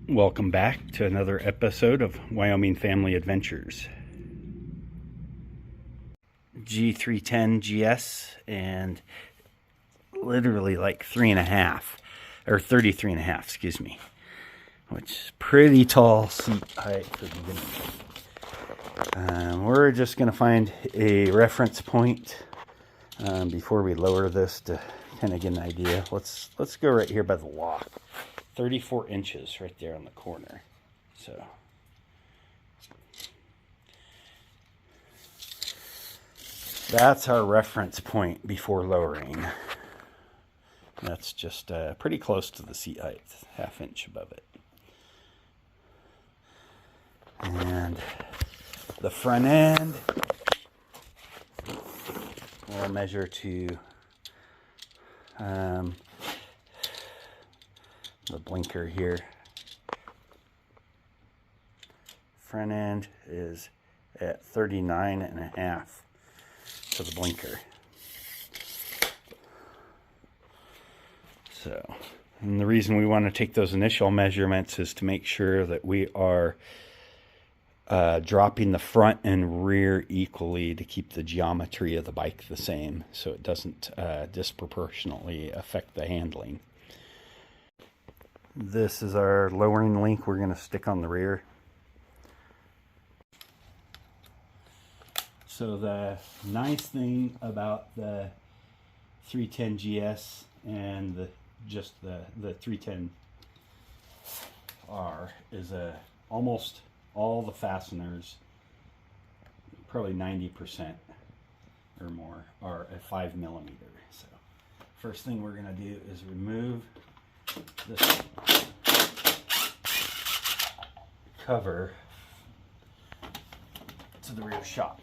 Welcome back to another episode of Wyoming Family Adventures. G310 GS, and literally like 3.5 or 33.5, excuse me, which is pretty tall seat height for the beginning. We're just going to find a reference point before we lower this to kind of get an idea. Let's go right here by the lock. 34 inches right there on the corner. So that's our reference point before lowering. That's just pretty close to the seat height, ½ inch above it. And the front end, we'll measure to the blinker here. Front end is at 39.5 to the blinker. So, and the reason we want to take those initial measurements is to make sure that we are dropping the front and rear equally to keep the geometry of the bike the same, so it doesn't disproportionately affect the handling. This is our lowering link we're going to stick on the rear. So the nice thing about the 310 GS and just the 310R is almost all the fasteners, probably 90% or more, are a 5mm. So first thing we're going to do is remove this cover to the rear shock.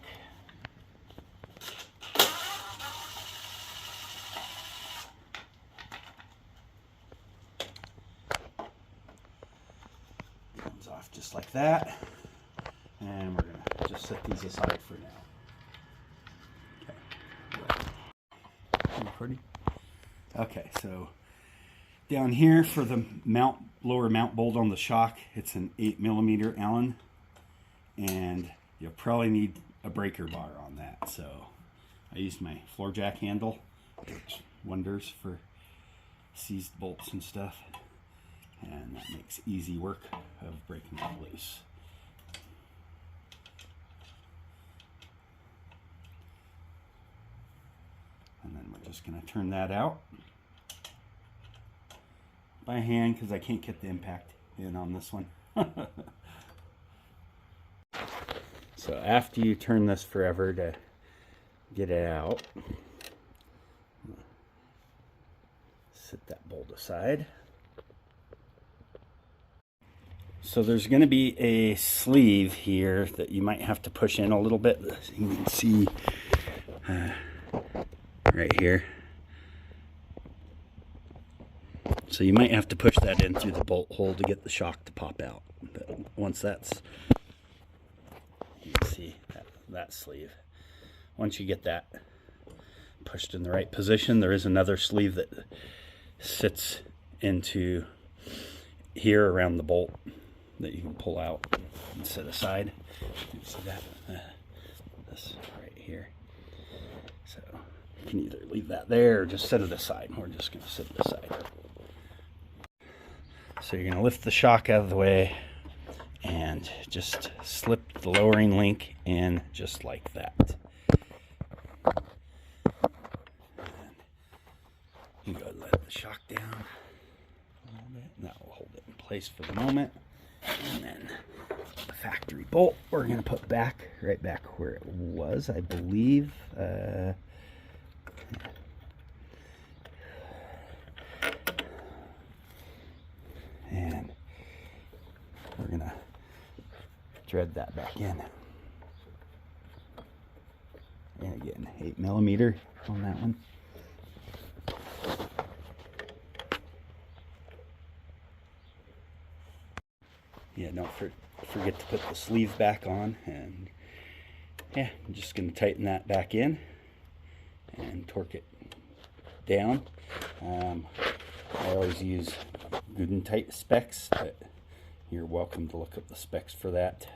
Comes off just like that, and we're going to just set these aside for now. Okay. Recording? Okay, so down here for the lower mount bolt on the shock, it's an 8mm Allen, and you'll probably need a breaker bar on that. So I used my floor jack handle, which wonders for seized bolts and stuff, and that makes easy work of breaking it loose. And then we're just going to turn that out by hand because I can't get the impact in on this one. So after you turn this forever to get it out, set that bolt aside. So there's going to be a sleeve here that you might have to push in a little bit. You can see right here. So you might have to push that in through the bolt hole to get the shock to pop out. But once that's, you can see that sleeve. Once you get that pushed in the right position, there is another sleeve that sits into here around the bolt that you can pull out and set aside. You can see that, this right here. So you can either leave that there or just set it aside. We're just going to set it aside. So you're going to lift the shock out of the way and just slip the lowering link in just like that. And you go let the shock down a little bit, and that will hold it in place for the moment. And then the factory bolt we're going to put back, right back where it was, I believe. And we're going to thread that back in. And again, 8mm on that one. Yeah, don't forget to put the sleeve back on. And yeah, I'm just going to tighten that back in and torque it down. I always use good and tight specs, but you're welcome to look up the specs for that.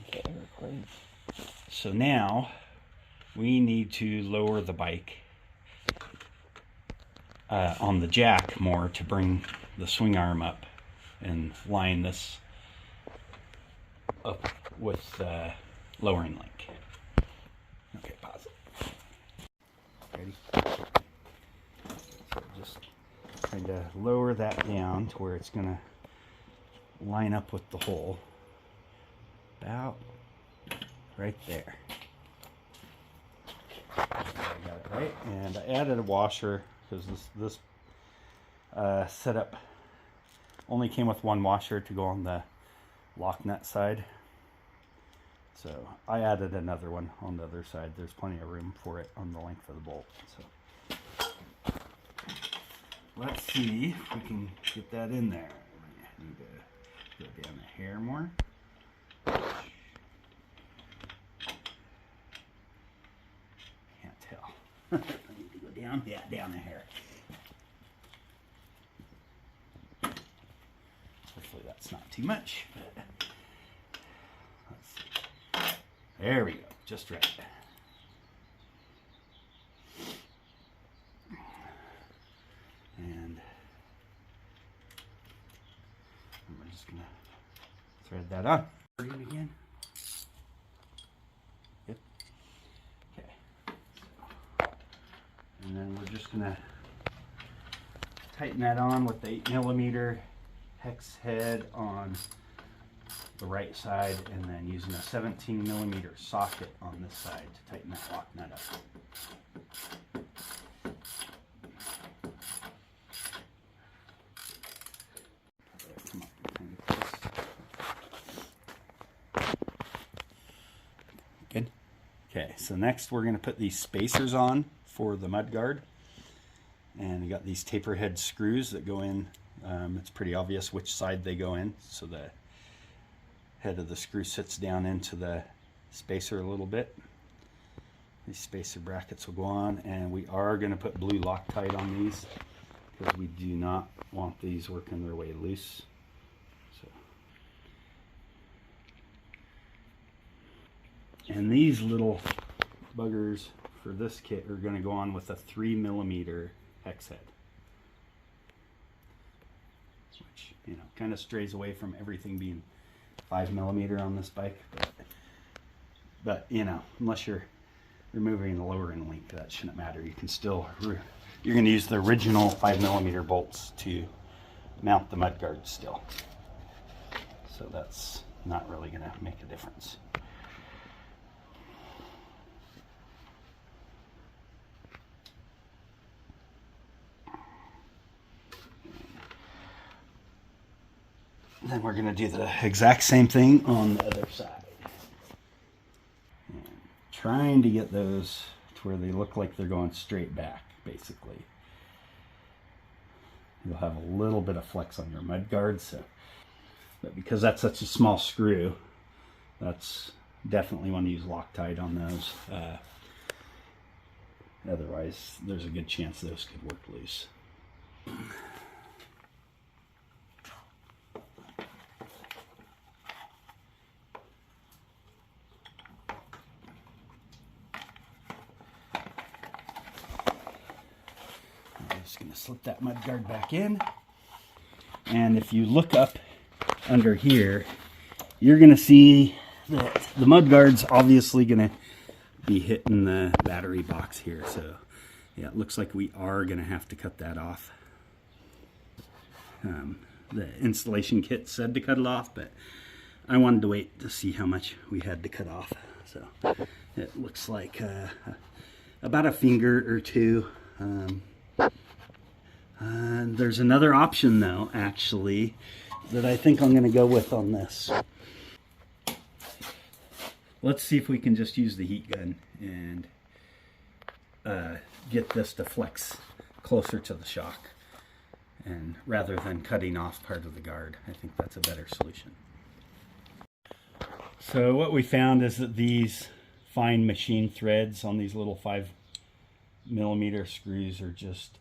Okay, recording. So now we need to lower the bike on the jack more to bring the swing arm up and line this up with lowering link. Okay, pause it. Ready? So just trying to lower that down to where it's going to line up with the hole. About right there. I got it right. And I added a washer because this setup only came with one washer to go on the lock nut side. So I added another one on the other side. There's plenty of room for it on the length of the bolt. So let's see if we can get that in there. I need to go down a hair more. Can't tell. I need to go down. Yeah, down a hair. Hopefully that's not too much. But let's see. There we go. Just right. And we're just gonna thread that on. Again. Yep. Okay. So, and then we're just gonna tighten that on with the 8mm hex head on the right side, and then using a 17mm socket on this side to tighten that lock nut up. Good. Okay, so next we're going to put these spacers on for the mudguard, and we got these taper head screws that go in. It's pretty obvious which side they go in, so the head of the screw sits down into the spacer a little bit. These spacer brackets will go on, and we are going to put blue Loctite on these because we do not want these working their way loose. So, and these little buggers for this kit are going to go on with a 3mm hex head, which, you know, kind of strays away from everything being 5mm on this bike, but you know, unless you're removing the lowering link, that shouldn't matter. You can still, you're going to use the original 5mm bolts to mount the mudguard still, so that's not really going to make a difference. Then we're going to do the exact same thing on the other side. And trying to get those to where they look like they're going straight back, basically. You'll have a little bit of flex on your mudguard, so, but because that's such a small screw, that's definitely want to use Loctite on those. Otherwise, there's a good chance those could work loose. Just going to slip that mudguard back in, and if you look up under here, you're going to see that the mudguard's obviously going to be hitting the battery box here, so yeah, it looks like we are going to have to cut that off. The installation kit said to cut it off, but I wanted to wait to see how much we had to cut off, so it looks like about a finger or two. There's another option though, actually, that I think I'm going to go with on this. Let's see if we can just use the heat gun and get this to flex closer to the shock, and rather than cutting off part of the guard. I think that's a better solution. So what we found is that these fine machine threads on these little 5mm screws are just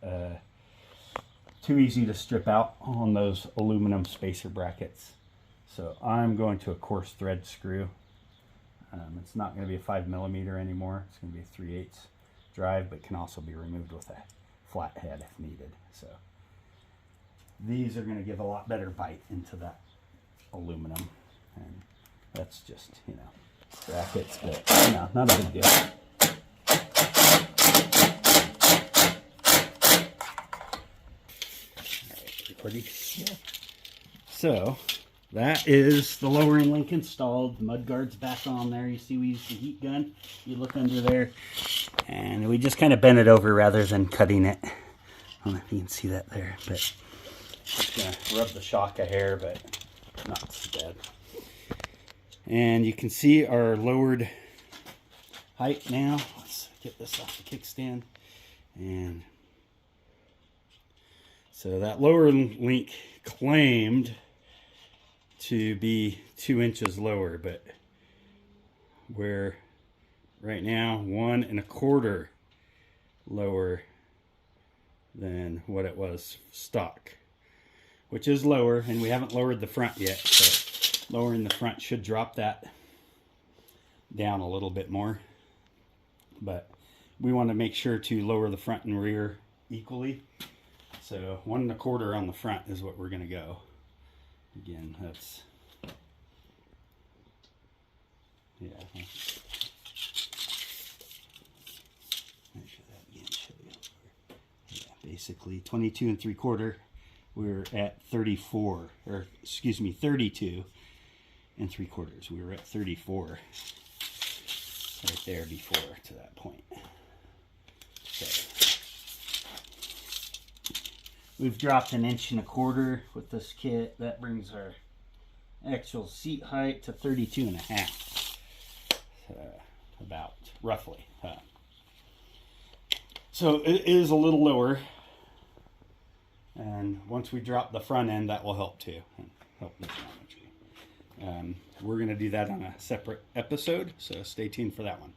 too easy to strip out on those aluminum spacer brackets. So I'm going to a coarse thread screw. It's not going to be a 5mm anymore. It's going to be a 3/8 drive, but can also be removed with a flat head if needed. So these are going to give a lot better bite into that aluminum, and that's just, you know, brackets, but you know, not a big deal. All right, recording. Yeah. So that is the lowering link installed. The mud guard's back on there. You see we use the heat gun. You look under there, and we just kind of bent it over rather than cutting it. I don't know if you can see that there, but just gonna rub the shock a hair, but not too bad. And you can see our lowered height now. Let's get this off the kickstand. And so that lower link claimed to be 2 inches lower, but we're right now 1 1/4 lower than what it was stock, which is lower, and we haven't lowered the front yet, so lowering the front should drop that down a little bit more. But we want to make sure to lower the front and rear equally. So 1 1/4 on the front is what we're going to go. Again, that's, yeah. Measure that again, show you. Yeah, basically 22 3/4. We're at 34, or excuse me, 32 3/4. We were at 34 right there before to that point. So we've dropped 1 1/4 inches with this kit. That brings our actual seat height to 32 1/2, about roughly. So it is a little lower, and once we drop the front end, that will help too, and help the geometry. We're going to do that on a separate episode, so stay tuned for that one.